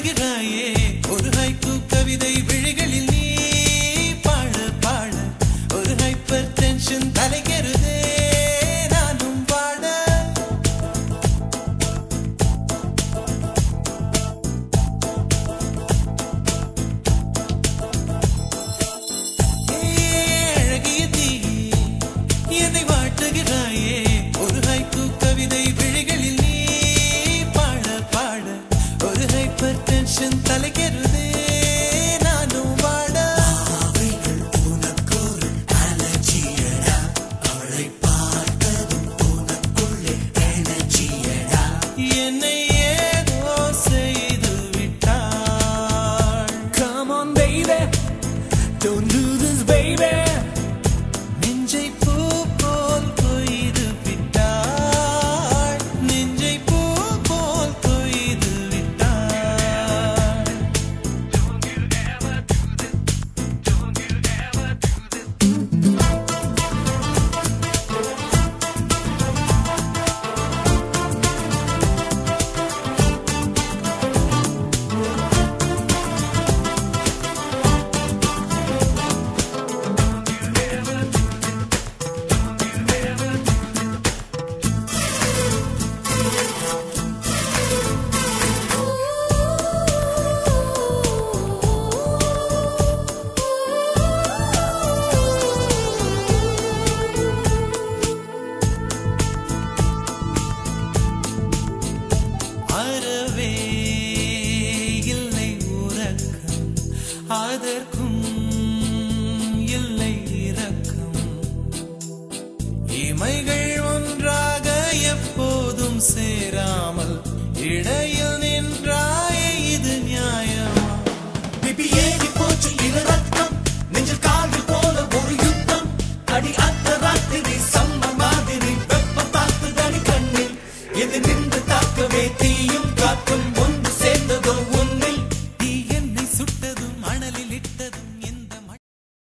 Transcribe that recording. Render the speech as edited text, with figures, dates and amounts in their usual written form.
வாட்டுகிறாயே ஒரு ஹைக்கூ கவிதை விழிகளில் நீ பாட பாட ஒரு ஹைப்பர் டென்ஷன் தலைகெறுதே நானும் பாட அழகிய தீயே என்னை வாட்டுகிறாயே ஒரு ஹைக்கூ கவிதை விழிகளில் நீ பாட பாட ஒரு ஹைப்பர் டென்ஷன் தலைகெறுதே நானும் வாட அவைகள் உனக்கொரு அலர்ஜியடா அவளை பார்த்ததும் உனக்குள்ளே எனர்ஜியடா என்னை ஏதோ செய்து விட்டாள் Come on baby, don't do this baby. நெஞ்சை பூ போல் கொய்து விட்டாள் நெஞ்சை பூ போல் கொய்து விட்டாள் அறவே இல்லை உறக்கம் அதற்கும் இல்லை இரக்கம் இமைகள் ஒன்றாக எப்போதும் சேராமல் இடையில்